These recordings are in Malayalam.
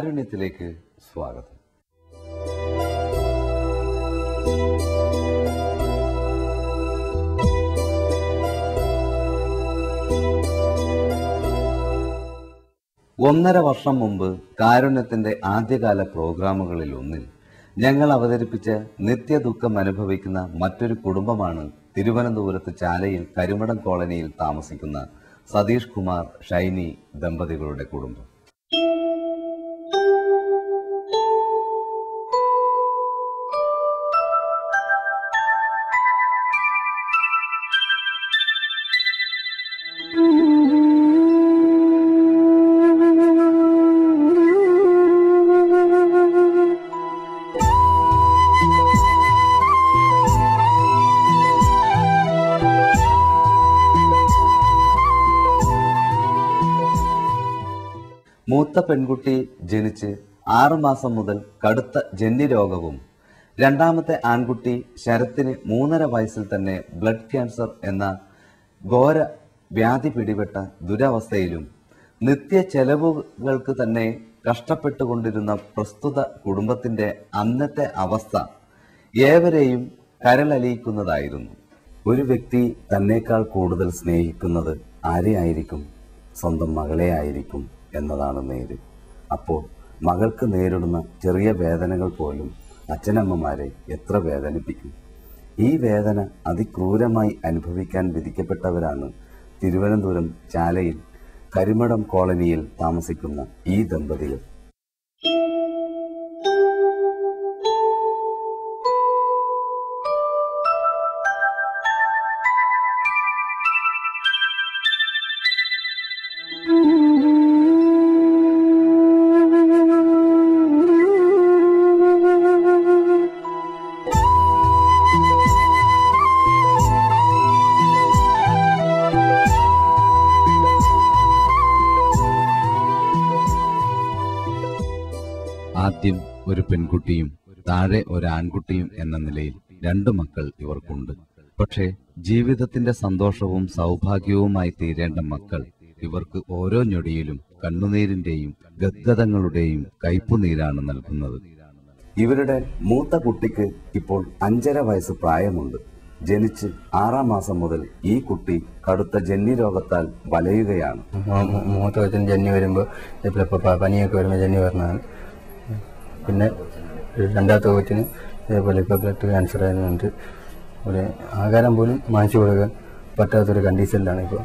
കാരുണ്യത്തിലേക്ക് സ്വാഗതം. ഒന്നര വർഷം മുമ്പ് കാരുണ്യത്തിന്റെ ആദ്യകാല പ്രോഗ്രാമുകളിൽ ഒന്നിൽ ഞങ്ങൾ അവതരിപ്പിച്ച നിത്യദുഃഖം അനുഭവിക്കുന്ന മറ്റൊരു കുടുംബമാണ് തിരുവനന്തപുരത്ത് ചാലയിൽ കരിമടം കോളനിയിൽ താമസിക്കുന്ന സതീഷ് കുമാർ ഷൈനി ദമ്പതികളുടെ കുടുംബം. മൂത്ത പെൺകുട്ടി ജനിച്ച് 6 മാസം മുതൽ കടുത്ത ജന്യരോഗവും രണ്ടാമത്തെ ആൺകുട്ടി ശരത്തിന് 3.5 വയസ്സിൽ തന്നെ ബ്ലഡ് ക്യാൻസർ എന്ന ഘോര വ്യാധി പിടിപെട്ട ദുരവസ്ഥയിലും നിത്യ ചെലവുകൾക്ക് തന്നെ കഷ്ടപ്പെട്ടുകൊണ്ടിരുന്ന പ്രസ്തുത കുടുംബത്തിന്റെ അന്നത്തെ അവസ്ഥ ഏവരെയും കരളലിയിക്കുന്നതായിരുന്നു. ഒരു വ്യക്തി തന്നേക്കാൾ കൂടുതൽ സ്നേഹിക്കുന്നത് ആരെയായിരിക്കും? സ്വന്തം മകളെ ആയിരിക്കും എന്നതാണ് നേര്. അപ്പോൾ മകൾക്ക് നേരിടുന്ന ചെറിയ വേദനകൾ പോലും അച്ഛനമ്മമാരെ എത്ര വേദനിപ്പിക്കും. ഈ വേദന അതിക്രൂരമായി അനുഭവിക്കാൻ വിധിക്കപ്പെട്ടവരാണ് തിരുവനന്തപുരം ചാലയിൽ കരിമടം കോളനിയിൽ താമസിക്കുന്ന ഈ ദമ്പതികൾ. ആദ്യം ഒരു പെൺകുട്ടിയും താഴെ ഒരു ആൺകുട്ടിയും എന്ന നിലയിൽ 2 മക്കൾ ഇവർക്കുണ്ട്. പക്ഷേ ജീവിതത്തിന്റെ സന്തോഷവും സൗഭാഗ്യവുമായി തീരേണ്ട മക്കൾ ഇവർക്ക് ഓരോ ഞൊടിയിലും കണ്ണുനീരിന്റെയും ഗദ്ഗതങ്ങളുടെയും കയ്പുനീരാണ് നൽകുന്നത്. ഇവരുടെ മൂത്ത കുട്ടിക്ക് ഇപ്പോൾ 5.5 വയസ്സ് പ്രായമുണ്ട്. ജനിച്ച് 6 മാസം മുതൽ ഈ കുട്ടി കടുത്ത ജന്യരോഗത്താൽ വലയുകയാണ്. മൂത്ത കൊച്ചിന് ജന്യ വരുമ്പോൾ പനിയൊക്കെ വരുമ്പോൾ ജന്യ വരുന്നതാണ്. പിന്നെ രണ്ടാമത്തെ കൊച്ചിന് ഇതേപോലെ ഇപ്പോൾ ബ്ലഡ് ക്യാൻസർ ആയതുകൊണ്ട് ഒരു ആഹാരം പോലും വാങ്ങിച്ചു കൊടുക്കാൻ പറ്റാത്തൊരു കണ്ടീഷനിലാണ് ഇപ്പോൾ.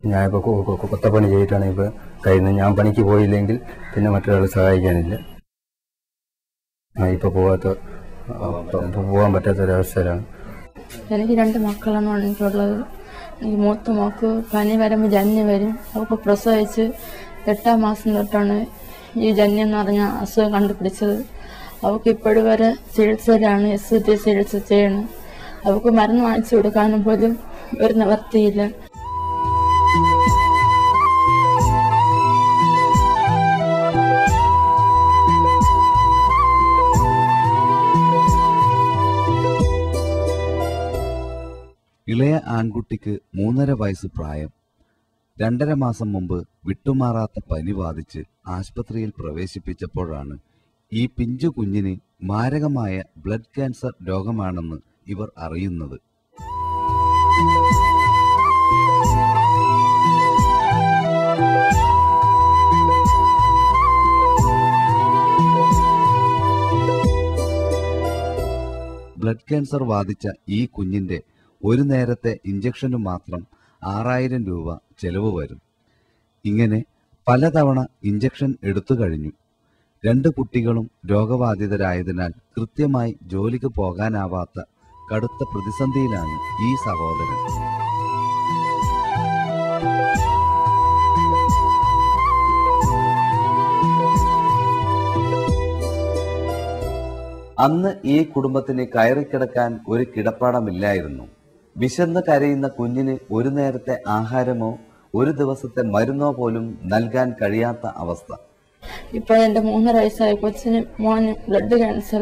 ഞാനിപ്പോൾ കൊത്തപ്പണി ചെയ്തിട്ടാണ് ഇപ്പോൾ കഴിയുന്നത്. ഞാൻ പണിക്ക് പോയില്ലെങ്കിൽ പിന്നെ മറ്റൊരാൾ സഹായിക്കാനില്ല. ഇപ്പോൾ പോകാൻ പറ്റാത്തൊരവസ്ഥയിലാണ്. എനിക്ക് 2 മക്കളാണ് എനിക്കുള്ളത്. എനിക്ക് മൂത്ത മോക്ക് പനി വരുമ്പോൾ ജന്യ വരും. അവൾക്ക് പ്രസവിച്ച് 8-ാം മാസം തൊട്ടാണ് ഈ ജന്യം എന്ന് പറഞ്ഞ അസുഖം കണ്ടുപിടിച്ചത്. അവൾക്ക് ഇപ്പോഴും വരെ ചികിത്സയിലാണ്. SCT ചികിത്സ ചെയ്യണം. അവൾക്ക് മരുന്ന് വാങ്ങിച്ചു കൊടുക്കാനും പോലും ഒരു നിവർത്തിയില്ല. ഇളയ ആൺകുട്ടിക്ക് 3.5 വയസ്സ് പ്രായം. 2.5 മാസം മുമ്പ് വിട്ടുമാറാത്ത പനി ബാധിച്ച് ആശുപത്രിയിൽ പ്രവേശിപ്പിച്ചപ്പോഴാണ് ഈ പിഞ്ചു കുഞ്ഞിന് മാരകമായ ബ്ലഡ് ക്യാൻസർ രോഗമാണെന്ന് ഇവർ അറിയുന്നത്. ബ്ലഡ് ക്യാൻസർ ബാധിച്ച ഈ കുഞ്ഞിന്റെ ഒരു നേരത്തെ ഇഞ്ചക്ഷന് മാത്രം 6000 രൂപ ചെലവ് വരും. ഇങ്ങനെ പലതവണ ഇഞ്ചക്ഷൻ എടുത്തു കഴിഞ്ഞു. 2 കുട്ടികളും രോഗബാധിതരായതിനാൽ കൃത്യമായി ജോലിക്ക് പോകാനാവാത്ത കടുത്ത പ്രതിസന്ധിയിലാണ് ഈ സഹോദരൻ. അന്ന് ഈ കുടുംബത്തിന് കയറിക്കിടക്കാൻ ഒരു കിടപ്പാടമില്ലായിരുന്നു. വിശന്ന് കരയുന്ന കുഞ്ഞിന് ഒരു നേരത്തെ ആഹാരമോ ഒരു ദിവസത്തെ മരുന്നോ പോലും നൽകാൻ കഴിയാത്ത അവസ്ഥ. ഇപ്പോൾ എൻ്റെ 3.5 വയസ്സായ കൊച്ചിന് മോന് ബ്ലഡ് ക്യാൻസർ.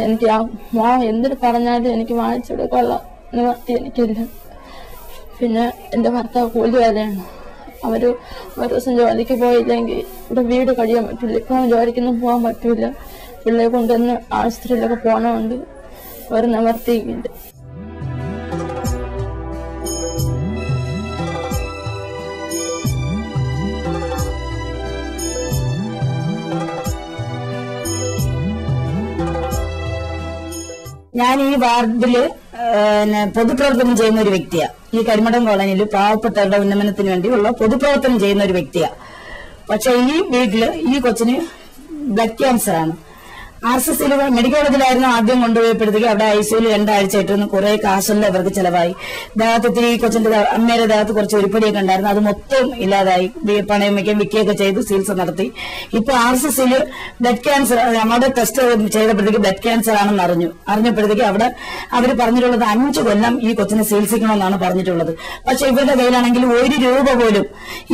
എനിക്ക് ആ മോൻ എന്തിട്ട് പറഞ്ഞാലും എനിക്ക് വാങ്ങിച്ചു കൊടുക്കാനുള്ള നിവർത്തി എനിക്കില്ല. പിന്നെ എൻ്റെ ഭർത്താവ് കൂലിവേലയാണ്. അവർ ഒരു ദിവസം ജോലിക്ക് പോയില്ലെങ്കിൽ ഇവിടെ വീട് കഴിയാൻ പറ്റില്ല. ഇപ്പം ജോലിക്കൊന്നും പോകാൻ പറ്റില്ല. പിള്ളേരെ കൊണ്ടുവന്ന് ആശുപത്രിയിലൊക്കെ പോകണമുണ്ട്. ഒരു നിവർത്തിയില്ല. ഞാൻ ഈ വാർഡില് പൊതുപ്രവർത്തനം ചെയ്യുന്ന ഒരു വ്യക്തിയാ. ഈ കരിമടം കോളനിയിൽ പാവപ്പെട്ടവരുടെ ഉന്നമനത്തിന് വേണ്ടിയുള്ള പൊതുപ്രവർത്തനം ചെയ്യുന്ന ഒരു വ്യക്തിയാ. പക്ഷെ ഈ വീട്ടില് ഈ കൊച്ചിന് ബ്ലഡ് ക്യാൻസർ ആണ്. RCC മെഡിക്കൽ കോളേജിലായിരുന്നു ആദ്യം കൊണ്ടുപോയപ്പോഴത്തേക്ക് അവിടെ ICUയിൽ 2 ആഴ്ചയായിട്ടൊന്ന് കുറെ കാശെല്ലാം ഇവർക്ക് ചെലവായി. ദേഹത്തിൽ ഈ കൊച്ചിന്റെ അമ്മയുടെ ദേഹത്ത് കുറച്ച് ഉരുപ്പടിയൊക്കെ ഉണ്ടായിരുന്നു. അത് മൊത്തം ഇല്ലാതായി. പണയം വയ്ക്കാൻ വിൽക്കുകയൊക്കെ ചെയ്ത് ചികിത്സ നടത്തി. ഇപ്പൊ RCCയിൽ ബ്ലഡ് ക്യാൻസർ നമ്മുടെ ടെസ്റ്റ് ചെയ്തപ്പോഴത്തേക്ക് ബ്ലഡ് ക്യാൻസർ ആണെന്ന് അറിഞ്ഞപ്പോഴത്തേക്ക് അവിടെ അവർ പറഞ്ഞിട്ടുള്ളത് 5 കൊല്ലം ഈ കൊച്ചിനെ ചികിത്സിക്കണമെന്നാണ് പറഞ്ഞിട്ടുള്ളത്. പക്ഷെ ഇവരുടെ കയ്യിലാണെങ്കിൽ 1 രൂപ പോലും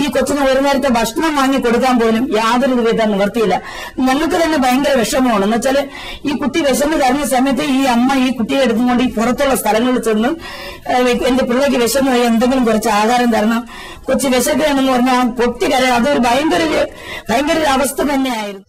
ഈ കൊച്ചിന് ഒരു നേരത്തെ ഭക്ഷണം വാങ്ങി കൊടുക്കാൻ പോലും യാതൊരു വിധ നിവർത്തിയില്ല. ഞങ്ങൾക്ക് തന്നെ ഭയങ്കര വിഷമമാണ്. എന്നുവെച്ചാല് ഈ കുട്ടി വിശന്ന് കരഞ്ഞ സമയത്ത് ഈ അമ്മ ഈ കുട്ടിയെ എടുത്തുകൊണ്ട് ഈ പുറത്തുള്ള സ്ഥലങ്ങളിൽ ചെന്ന് എന്റെ പിള്ളേക്ക് വിശന്ന് പോയി എന്തെങ്കിലും കുറച്ച് ആഹാരം തരണം, കൊച്ചു വിശക്കുകയാണെന്ന് പറഞ്ഞാൽ പൊട്ടിക്കരയാൻ അതൊരു ഭയങ്കര ഒരു അവസ്ഥ തന്നെയായിരുന്നു.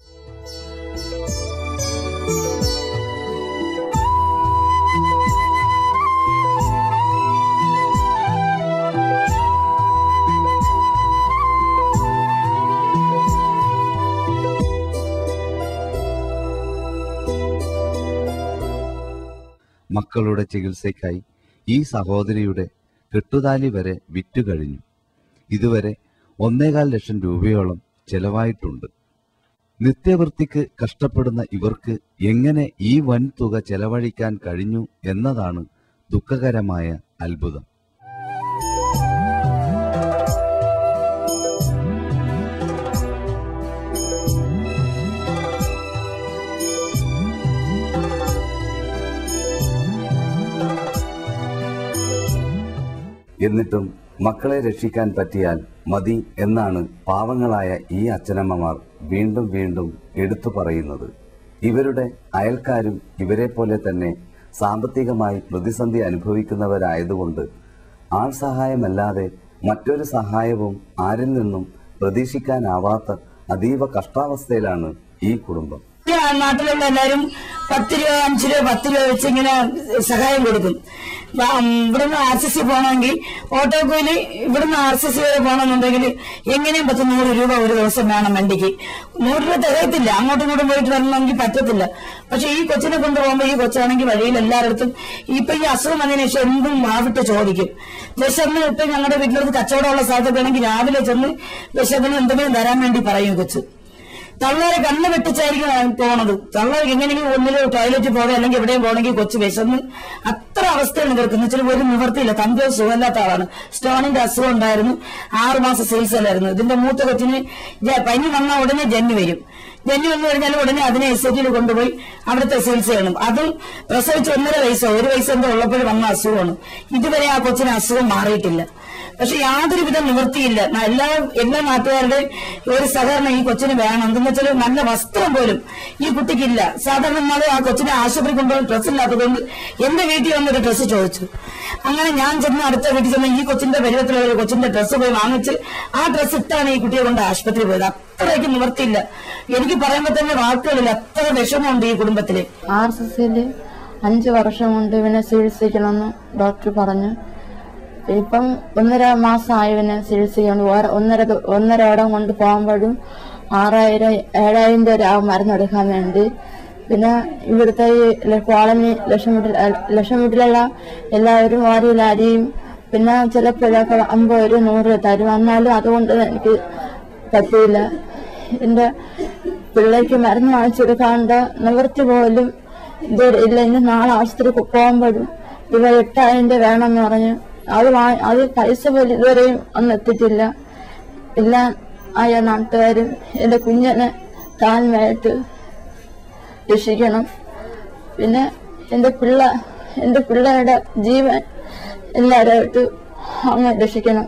മക്കളുടെ ചികിത്സയ്ക്കായി ഈ സഹോദരിയുടെ കെട്ടുതാലി വരെ വിറ്റുകഴിഞ്ഞു. ഇതുവരെ 1.25 ലക്ഷം രൂപയോളം ചെലവായിട്ടുണ്ട്. നിത്യവൃത്തിക്ക് കഷ്ടപ്പെടുന്ന ഇവർക്ക് എങ്ങനെ ഈ വൻ തുക ചെലവഴിക്കാൻ കഴിഞ്ഞു എന്നതാണ് ദുഃഖകരമായ അത്ഭുതം. എന്നിട്ടും മക്കളെ രക്ഷിക്കാൻ പറ്റിയാൽ മതി എന്നാണ് പാവങ്ങളായ ഈ അച്ഛനമ്മമാർ വീണ്ടും വീണ്ടും എടുത്തു പറയുന്നത്. ഇവരുടെ അയൽക്കാരും ഇവരെ പോലെ തന്നെ സാമ്പത്തികമായി പ്രതിസന്ധി അനുഭവിക്കുന്നവരായതുകൊണ്ട് ആൾ സഹായമല്ലാതെ മറ്റൊരു സഹായവും ആരിൽ നിന്നും പ്രതീക്ഷിക്കാനാവാത്ത അതീവ കഷ്ടാവസ്ഥയിലാണ് ഈ കുടുംബം. നാട്ടിലുള്ള എല്ലാവരും 10 രൂപ 5 രൂപ 10 രൂപ വെച്ച് ഇങ്ങനെ സഹായം കൊടുക്കും. ഇവിടുന്ന് RCC പോകണമെങ്കിൽ ഓട്ടോ കൂലി ഇവിടുന്ന് RCC വരെ പോകണമെന്നുണ്ടെങ്കിൽ എങ്ങനെയും 100 രൂപ ഒരു ദിവസം വേണം വണ്ടിക്ക്. 100 രൂപ തികയത്തില്ല. അങ്ങോട്ടും ഇങ്ങോട്ടും പോയിട്ട് വരണമെങ്കിൽ പറ്റത്തില്ല. പക്ഷെ ഈ കൊച്ചിനെ കൊണ്ടുപോകുമ്പോൾ ഈ കൊച്ചാണെങ്കിൽ വഴിയിൽ എല്ലായിടത്തും ഇപ്പൊ ഈ അസുഖം വന്നതിന് ശേഷം എന്തും മാവിട്ട് ചോദിക്കും. വിശന്ന് ഇപ്പൊ ഞങ്ങളുടെ വീട്ടിലൊരു കച്ചവടമുള്ള സ്ഥലത്തൊക്കെ ആണെങ്കിൽ രാവിലെ ചെന്ന് വിശപ്പിന് എന്തെങ്കിലും തരാൻ വേണ്ടി പറയും കൊച്ചു. തള്ളേരെ കണ്ണ് വെട്ടിച്ചായിരിക്കും പോണത്. തള്ളേർക്ക് എങ്ങനെയെങ്കിലും ഒന്നില് ടോയ്ലറ്റ് പോകണം അല്ലെങ്കിൽ എവിടെയും പോകണമെങ്കിൽ കൊച്ചു വിശന്ന് അത്ര അവസ്ഥയാണ് ഇവർക്ക്. എന്ന് വെച്ചാൽ ഒരു നിവർത്തിയില്ല. തന്റെ സുഖമില്ലാത്ത ആളാണ്. സ്റ്റോണിന്റെ അസുഖം ഉണ്ടായിരുന്നു. 6 മാസം ചികിത്സയിലായിരുന്നു. ഇതിന്റെ മൂത്ത കൊച്ചിന് പനി വന്നാൽ ഉടനെ ജന്നി വരും. ജന്നി വന്നു കഴിഞ്ഞാൽ ഉടനെ അതിനെ SH കൊണ്ടുപോയി അവിടുത്തെ ചികിത്സ ചെയ്യണം. അതും പ്രസവിച്ച് 1.5 വയസ്സോ 1 വയസ്സെന്തോ ഉള്ളപ്പോൾ വന്ന അസുഖമാണ്. ഇതുവരെ ആ കൊച്ചിന് അസുഖം മാറിയിട്ടില്ല. പക്ഷെ യാതൊരുവിധ നിവൃത്തിയില്ല. എല്ലാ നാട്ടുകാരുടെ ഒരു സഹകരണം ഈ കൊച്ചിന് വേണം. എന്തെന്ന് വെച്ചാൽ നല്ല വസ്ത്രം പോലും ഈ കുട്ടിക്കില്ല. സാധാരണ ആ കൊച്ചിനെ ആശുപത്രി കൊണ്ടുപോകാൻ ഡ്രസ്സ് ഇല്ലാത്തതുകൊണ്ട് എന്റെ വീട്ടിൽ വന്നൊരു ഡ്രസ്സ് ചോദിച്ചു. അങ്ങനെ ഞാൻ ചെന്ന് അടുത്ത വീട്ടിൽ ചെന്ന് ഈ കൊച്ചിന്റെ പരുവത്തിലുള്ള ഒരു കൊച്ചിന്റെ ഡ്രസ്സ് പോയി വാങ്ങിച്ച് ആ ഡ്രസ്സ് ഇട്ടാണ് ഈ കുട്ടിയെ കൊണ്ട് ആശുപത്രി പോയത്. അത്രയ്ക്ക് നിവർത്തിയില്ല. എനിക്ക് പറയുമ്പോൾ തന്നെ വാക്കുകളില്ല. അത്ര വിഷമമുണ്ട് ഈ കുടുംബത്തില്. RCCയിൽ 5 വർഷം കൊണ്ട് ഇവനെ ചികിത്സിക്കണമെന്ന് ഡോക്ടർ പറഞ്ഞു. ഇപ്പം 1.5 മാസമായി ഇവനെ ചികിത്സിക്കണം. 1.5 ഇടം കൊണ്ട് പോകുമ്പോഴും 6,000-7,000 രൂപ മരുന്നെടുക്കാൻ വേണ്ടി. പിന്നെ ഇവിടുത്തെ ഈ കോളനി ലക്ഷം വീട്ടിലുള്ള എല്ലാവരും ഓരോ അരിയും പിന്നെ ചിലപ്പോഴൊക്കെ 50 100 തരും. എന്നാലും അതുകൊണ്ട് എനിക്ക് പറ്റിയില്ല. എന്റെ പിള്ളേർക്ക് മരുന്ന് വാങ്ങിച്ചെടുക്കാണ്ട് നിവൃത്തി പോലും ഇല്ല. ഇന്ന് നാളെ ആശുപത്രി പോകുമ്പോഴും ഇവ 8,000 വേണമെന്ന് പറഞ്ഞു. അത് പൈസ പോലും ഇതുവരെയും ഒന്നും എത്തിയിട്ടില്ല. എല്ലാ ആയ നാട്ടുകാരും എന്റെ കുഞ്ഞിനെ താഴ്മയായിട്ട് രക്ഷിക്കണം. പിന്നെ എന്റെ പിള്ളേരുടെ ജീവൻ എല്ലാവരുമായിട്ട് അങ്ങ് രക്ഷിക്കണം.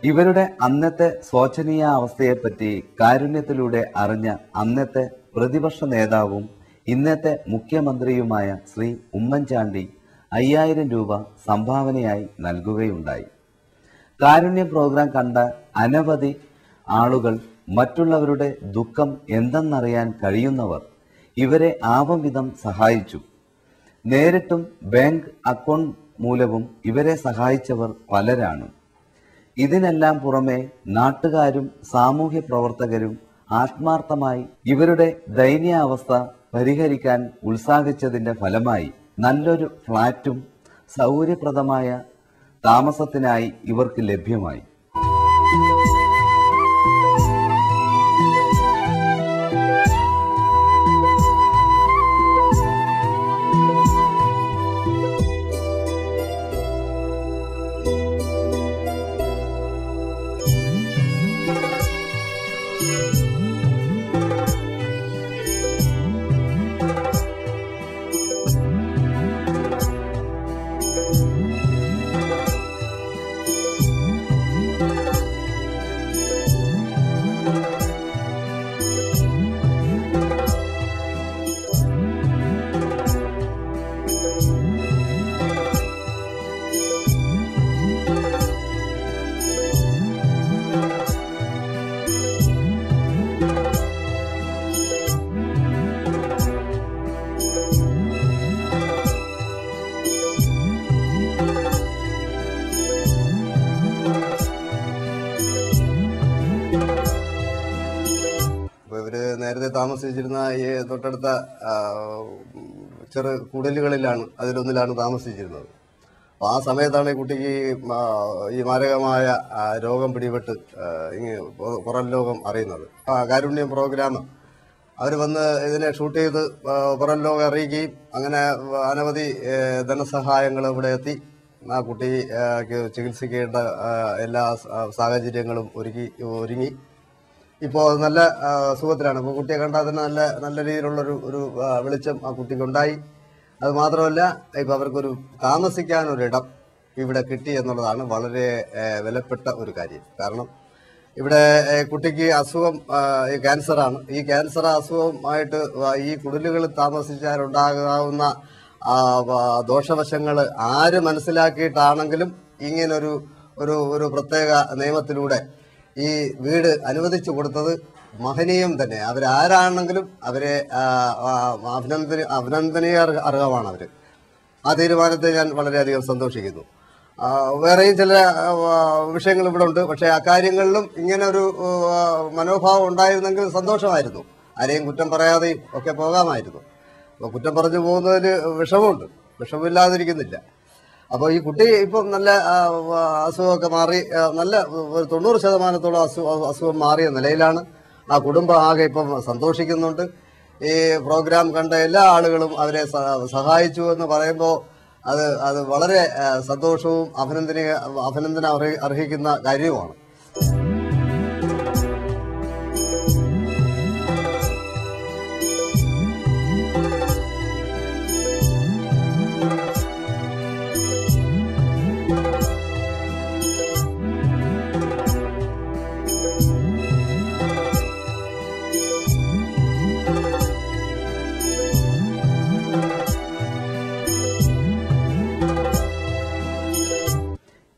ഇവരുടെ അന്നത്തെ ശോചനീയ അവസ്ഥയെപ്പറ്റി കാരുണ്യത്തിലൂടെ അറിഞ്ഞ അന്നത്തെ പ്രതിപക്ഷ നേതാവും ഇന്നത്തെ മുഖ്യമന്ത്രിയുമായ ശ്രീ ഉമ്മൻചാണ്ടി 5000 രൂപ സംഭാവനയായി നൽകുകയുണ്ടായി. കാരുണ്യ പ്രോഗ്രാം കണ്ട അനവധി ആളുകൾ, മറ്റുള്ളവരുടെ ദുഃഖം എന്തെന്നറിയാൻ കഴിയുന്നവർ ഇവരെ ആവം വിധം സഹായിച്ചു. നേരിട്ടും ബാങ്ക് അക്കൗണ്ട് മൂലവും ഇവരെ സഹായിച്ചവർ പലരാണ്. ഇതിനെല്ലാം പുറമെ നാട്ടുകാരും സാമൂഹ്യ പ്രവർത്തകരും ആത്മാർത്ഥമായി ഇവരുടെ ദയനീയാവസ്ഥ പരിഹരിക്കാൻ ഉത്സാഹിച്ചതിന്റെ ഫലമായി നല്ലൊരു ഫ്ളാറ്റും സൗകര്യപ്രദമായ താമസത്തിനായി ഇവർക്ക് ലഭ്യമായി. നേരത്തെ താമസിച്ചിരുന്ന ഈ തൊട്ടടുത്ത ചെറു കുടലുകളിലാണ്, അതിലൊന്നിലാണ് താമസിച്ചിരുന്നത്. അപ്പോൾ ആ സമയത്താണ് ഈ കുട്ടിക്ക് ഈ മാരകമായ രോഗം പിടിപെട്ട് പുറം ലോകം അറിയുന്നത്. കാരുണ്യം പ്രോഗ്രാം അവർ വന്ന് ഇതിനെ ഷൂട്ട് ചെയ്ത് പുറം ലോകം അറിയിക്കുകയും അങ്ങനെ അനവധി ധനസഹായങ്ങൾ ഇവിടെ എത്തി ആ കുട്ടിക്ക് ചികിത്സിക്കേണ്ട എല്ലാ സാഹചര്യങ്ങളും ഒരുങ്ങി ഇപ്പോൾ നല്ല സുഖത്തിലാണ്. ഇപ്പോൾ കുട്ടിയെ കണ്ടാൽ തന്നെ നല്ല രീതിയിലുള്ളൊരു വെളിച്ചം ആ കുട്ടിക്കുണ്ടായി. അത് മാത്രമല്ല, ഇപ്പം അവർക്കൊരു താമസിക്കാനൊരിടം ഇവിടെ കിട്ടി എന്നുള്ളതാണ് വളരെ വിലപ്പെട്ട ഒരു കാര്യം. കാരണം ഇവിടെ കുട്ടിക്ക് അസുഖം ഈ ക്യാൻസറാണ്. ഈ ക്യാൻസർ അസുഖമായിട്ട് ഈ കുടിലുകളിൽ താമസിച്ചാലുണ്ടാകാവുന്ന ദോഷവശങ്ങൾ ആര് മനസ്സിലാക്കിയിട്ടാണെങ്കിലും ഇങ്ങനൊരു ഒരു പ്രത്യേക നിയമത്തിലൂടെ ഈ വീട് അനുവദിച്ചു കൊടുത്തത് മഹനീയം തന്നെ. അവരാരാണെങ്കിലും അവരെ അഭിനന്ദനീയ അർഹമാണ് അവർ. ആ തീരുമാനത്തെ ഞാൻ വളരെയധികം സന്തോഷിക്കുന്നു. വേറെയും ചില വിഷയങ്ങൾ ഇവിടെ ഉണ്ട്. പക്ഷേ ആ കാര്യങ്ങളിലും ഇങ്ങനെ ഒരു മനോഭാവം ഉണ്ടായിരുന്നെങ്കിൽ സന്തോഷമായിരുന്നു. ആരെയും കുറ്റം പറയാതെയും ഒക്കെ പോകാമായിരുന്നു. അപ്പോൾ കുറ്റം പറഞ്ഞു പോകുന്നതിൽ വിഷമമുണ്ട്, വിഷമില്ലാതിരിക്കുന്നില്ല. അപ്പോൾ ഈ കുട്ടി ഇപ്പം നല്ല അസുഖമൊക്കെ മാറി, നല്ല 90% അസുഖം മാറിയ നിലയിലാണ്. ആ കുടുംബം ആകെ ഇപ്പം സന്തോഷിക്കുന്നുണ്ട്. ഈ പ്രോഗ്രാം കണ്ട എല്ലാ ആളുകളും അവരെ സഹായിച്ചു എന്ന് പറയുമ്പോൾ അത് വളരെ സന്തോഷവും അഭിനന്ദനം അർഹിക്കുന്ന കാര്യവുമാണ്.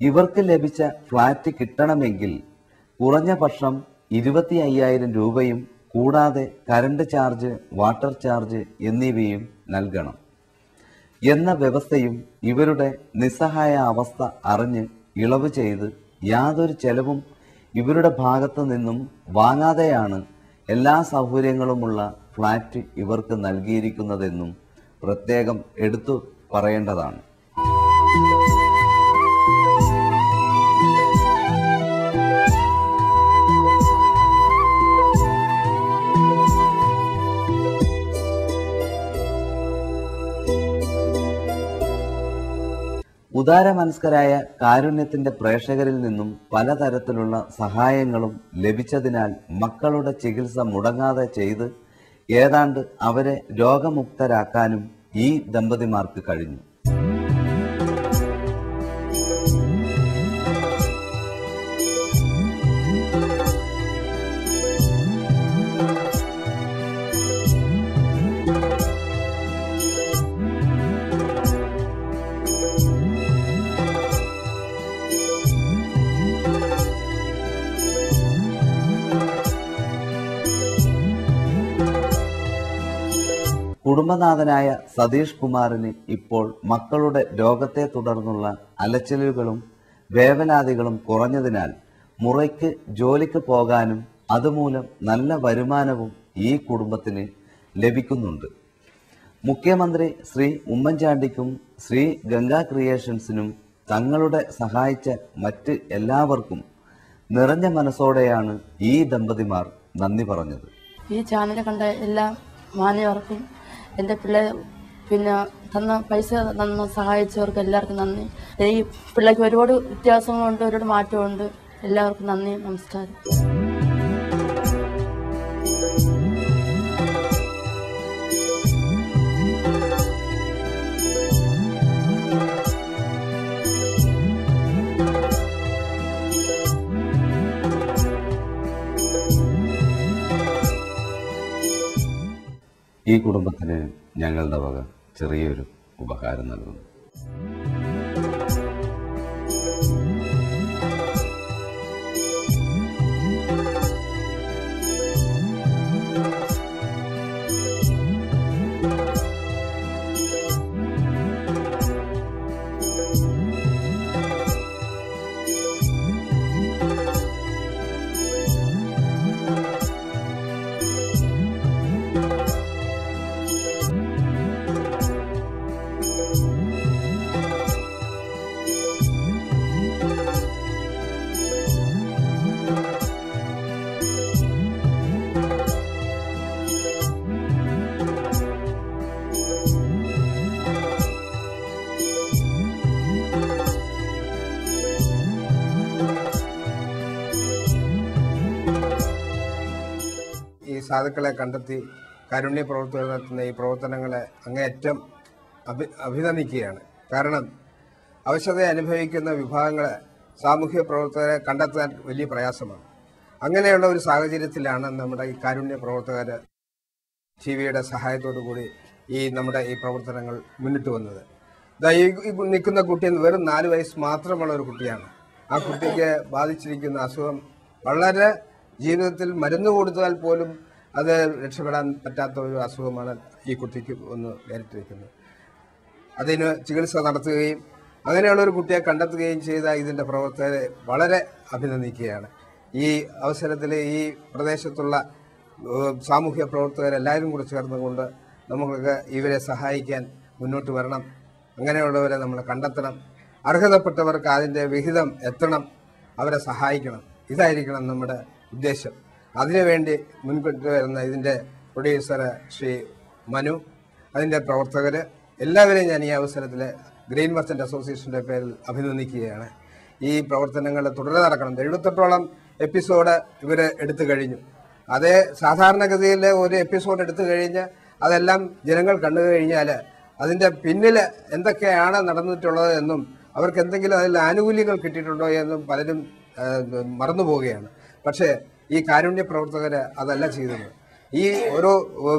ഇവർക്ക് ലഭിച്ച ഫ്ളാറ്റ് കിട്ടണമെങ്കിൽ കുറഞ്ഞ പക്ഷം 25,000 രൂപയും കൂടാതെ കറണ്ട് ചാർജ്, വാട്ടർ ചാർജ് എന്നിവയും നൽകണം എന്ന വ്യവസ്ഥയും ഇവരുടെ നിസ്സഹായ അവസ്ഥ അറിഞ്ഞ് ഇളവ് ചെയ്ത് യാതൊരു ചെലവും ഇവരുടെ ഭാഗത്തു നിന്നും വാങ്ങാതെയാണ് എല്ലാ സൗകര്യങ്ങളുമുള്ള ഫ്ളാറ്റ് ഇവർക്ക് നൽകിയിരിക്കുന്നതെന്നും പ്രത്യേകം എടുത്തു പറയേണ്ടതാണ്. ഉദാരമനസ്കരായ കാരുണ്യത്തിന്റെ പ്രേക്ഷകരിൽ നിന്നും പലതരത്തിലുള്ള സഹായങ്ങളും ലഭിച്ചതിനാൽ മക്കളുടെ ചികിത്സ മുടങ്ങാതെ ചെയ്ത് ഏതാണ്ട് അവരെ രോഗമുക്തരാക്കാനും ഈ ദമ്പതിമാർക്ക് കഴിഞ്ഞു. കുടുംബനാഥനായ സതീഷ് കുമാറിന് ഇപ്പോൾ മക്കളുടെ രോഗത്തെ തുടർന്നുള്ള അലച്ചിലുകളും വേവലാതികളും കുറഞ്ഞതിനാൽ മുറയ്ക്ക് ജോലിക്ക് പോകാനും അതുമൂലം നല്ല വരുമാനവും ഈ കുടുംബത്തിന് ലഭിക്കുന്നുണ്ട്. മുഖ്യമന്ത്രി ശ്രീ ഉമ്മൻചാണ്ടിക്കും ശ്രീ ഗംഗാ ക്രിയേഷൻസിനും തങ്ങളുടെ സഹായിച്ച മറ്റ് എല്ലാവർക്കും നിറഞ്ഞ മനസ്സോടെയാണ് ഈ ദമ്പതിമാർ നന്ദി പറഞ്ഞത്. ഈ ചാനൽ കണ്ട എല്ലാ മാന്യവർക്കും എൻ്റെ പിള്ളേർ പിന്നെ പൈസ തന്ന സഹായിച്ചവർക്ക് എല്ലാവർക്കും നന്ദി. ഈ പിള്ളേർക്ക് ഒരുപാട് വ്യത്യാസങ്ങളുണ്ട്, ഒരുപാട് മാറ്റമുണ്ട്. എല്ലാവർക്കും നന്ദി, നമസ്കാരം. ഈ കുടുംബത്തിന് ഞങ്ങളുടെ വക ചെറിയൊരു ഉപകാരം നൽകുന്നു. സാധുക്കളെ കണ്ടെത്തി കാരുണ്യ പ്രവർത്തകർ നടത്തുന്ന ഈ പ്രവർത്തനങ്ങളെ അങ്ങേയറ്റം അഭിനന്ദിക്കുകയാണ്. കാരണം അവശത അനുഭവിക്കുന്ന വിഭാഗങ്ങളെ സാമൂഹ്യ പ്രവർത്തകരെ കണ്ടെത്താൻ വലിയ പ്രയാസമാണ്. അങ്ങനെയുള്ള ഒരു സാഹചര്യത്തിലാണ് നമ്മുടെ ഈ കാരുണ്യ പ്രവർത്തകർ ടിവിയുടെ സഹായത്തോടു കൂടി നമ്മുടെ ഈ പ്രവർത്തനങ്ങൾ മുന്നിട്ട് വന്നത്. ഈ നിൽക്കുന്ന കുട്ടി വെറും 4 വയസ്സ് മാത്രമുള്ള ഒരു കുട്ടിയാണ്. ആ കുട്ടിക്ക് ബാധിച്ചിരിക്കുന്ന അസുഖം വളരെ ജീവിതത്തിൽ മരുന്ന് കൊടുത്താൽ പോലും അത് രക്ഷപ്പെടാൻ പറ്റാത്ത ഒരു അസുഖമാണ് ഈ കുട്ടിക്ക് നേരിട്ടിരിക്കുന്നത്. അതിന് ചികിത്സ നടത്തുകയും അങ്ങനെയുള്ള ഒരു കുട്ടിയെ കണ്ടെത്തുകയും ചെയ്ത ഇതിൻ്റെ പ്രവർത്തകരെ വളരെ അഭിനന്ദിക്കുകയാണ്. ഈ അവസരത്തിൽ ഈ പ്രദേശത്തുള്ള സാമൂഹ്യ പ്രവർത്തകരെല്ലാവരും കൂടി ചേർന്നുകൊണ്ട് നമുക്ക് ഇവരെ സഹായിക്കാൻ മുന്നോട്ട് വരണം. അങ്ങനെയുള്ളവരെ നമ്മൾ കണ്ടെത്തണം. അർഹതപ്പെട്ടവർക്ക് അതിൻ്റെ വിഹിതം എത്തണം, അവരെ സഹായിക്കണം. ഇതായിരിക്കണം നമ്മുടെ ഉദ്ദേശം. അതിനുവേണ്ടി മുൻപോട്ട് വരുന്ന ഇതിൻ്റെ പ്രൊഡ്യൂസർ ശ്രീ മനു, അതിൻ്റെ പ്രവർത്തകർ എല്ലാവരെയും ഞാൻ ഈ അവസരത്തിൽ ഗ്രീൻ മർച്ചൻ്റ് അസോസിയേഷൻ്റെ പേരിൽ അഭിനന്ദിക്കുകയാണ്. ഈ പ്രവർത്തനങ്ങൾ തുടരെ നടക്കണം. 78ഓളം എപ്പിസോഡ് ഇവർ എടുത്തു കഴിഞ്ഞു. അതേ സാധാരണഗതിയിൽ ഒരു എപ്പിസോഡ് എടുത്തു കഴിഞ്ഞ് അതെല്ലാം ജനങ്ങൾ കണ്ടു കഴിഞ്ഞാൽ അതിൻ്റെ പിന്നിൽ എന്തൊക്കെയാണ് നടന്നിട്ടുള്ളത് എന്നും അവർക്ക് എന്തെങ്കിലും അതിൽ ആനുകൂല്യങ്ങൾ കിട്ടിയിട്ടുണ്ടോ എന്നും പലരും മറന്നു പോവുകയാണ്. പക്ഷേ ഈ കാരുണ്യ പ്രവർത്തകർ അതല്ല ചെയ്തത്. ഈ ഓരോ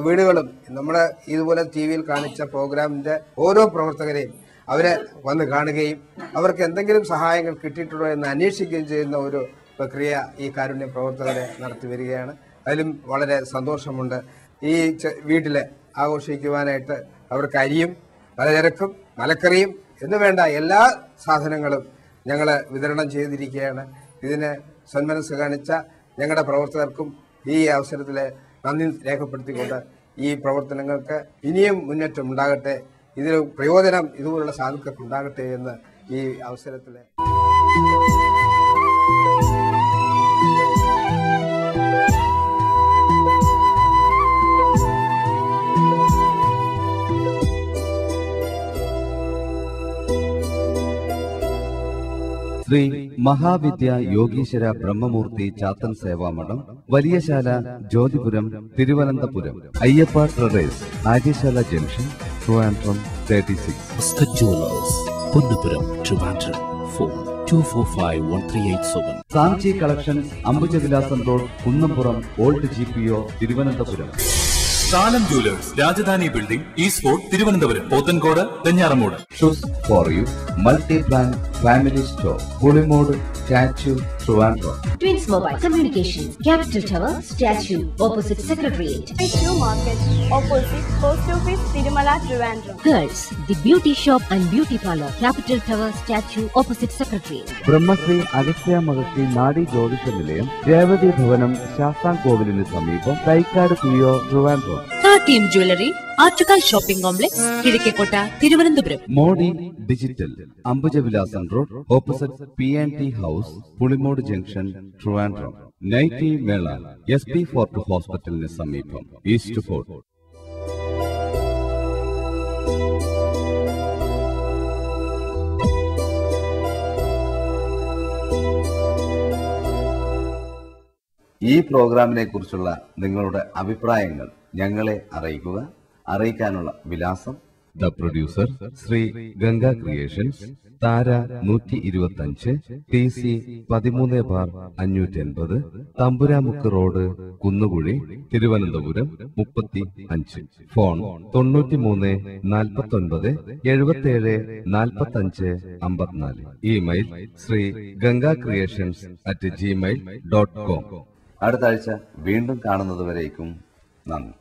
വീടുകളും നമ്മുടെ ഇതുപോലെ ടി വിയിൽ കാണിച്ച പ്രോഗ്രാമിൻ്റെ ഓരോ പ്രവർത്തകരെയും അവരെ വന്ന് കാണുകയും അവർക്ക് എന്തെങ്കിലും സഹായങ്ങൾ കിട്ടിയിട്ടുണ്ടോ എന്ന് അന്വേഷിക്കുകയും ചെയ്യുന്ന ഒരു പ്രക്രിയ ഈ കാരുണ്യ പ്രവർത്തകരെ നടത്തി വരികയാണ്. അതിലും വളരെ സന്തോഷമുണ്ട്. ഈ വീട്ടിലെ ആഘോഷിക്കുവാനായിട്ട് അവർക്ക് അരിയും പലചരക്കും മലക്കറിയും എന്ന് വേണ്ട എല്ലാ സാധനങ്ങളും ഞങ്ങൾ വിതരണം ചെയ്തിരിക്കുകയാണ്. ഇതിന് സന്മനസ് കാണിച്ച ഞങ്ങളുടെ പ്രവർത്തകർക്കും ഈ അവസരത്തിൽ നന്ദി രേഖപ്പെടുത്തിക്കൊണ്ട് ഈ പ്രവർത്തനങ്ങൾക്ക് ഇനിയും മുന്നേറ്റം ഉണ്ടാകട്ടെ, ഇതിന് പ്രയോജനം ഇതുപോലുള്ള സാധുക്കൾക്ക് ഉണ്ടാകട്ടെ എന്ന് ഈ അവസരത്തിൽ Shri Mahavidya Yogeeswara Brahmamurthy Chathan Sevamadam, Valiyasala, Jyothipuram, Thiruvananthapuram. Ayyappa traders, Aryasala junction, Trivandrum 36. Punnapuram, Trivandrum. Phone 24513887. Samchi collections, Ambujavilasam road, Kunnumpuram, old GPO, Thiruvananthapuram. Kalam jewellers, Rajadhani building, East Fort, Thiruvananthapuram, Pothencode, Venjaramoodu. Shoes for you multi brand family store, Pulimoodu, Statue, Trivandrum. Twins Mobile Communication, Capital Tower, Statue, opposite Secretariat. Shoe Market, opposite Post Office, Tirumala, Trivandrum. Girls, the Beauty Shop and Beauty Parlor, Capital Tower, Statue, opposite Secretariat. Brahmasree Agastya Maharshi Nadi Jyothisha Nilayam, Revathi Bhavanam, ശാസ്താംകോവിലിന് സമീപം, Thycaud PO, Trivandrum. Katim Jewelry, Attukal shopping complex, Kizhakkekotta, Thiruvananthapuram. Modi digital, Ambujavilasam road, opposite PNT house, Pulimoodu junction, Trivandrum. Nighty Mela, SP Fort ഹോസ്പിറ്റലിന് സമീപം, ഈസ്റ്റ് ഫോർട്ട്. ഈ പ്രോഗ്രാമിനെ കുറിച്ചുള്ള നിങ്ങളുടെ അഭിപ്രായങ്ങൾ ഞങ്ങളെ അറിയിക്കുക. അറിയിക്കാനുള്ള വിലാസം: the producer, Shri Ganga creations, Thara 125, TC 13/580, Thampuramukku road, Kunnukuzhi, Thiruvananthapuram 35. Phone 93 49 77 45 54. Email Shri Ganga creations @gmail.com. അടുത്ത ആഴ്ച വീണ്ടും കാണുന്നതുവരേക്കും നന്ദി.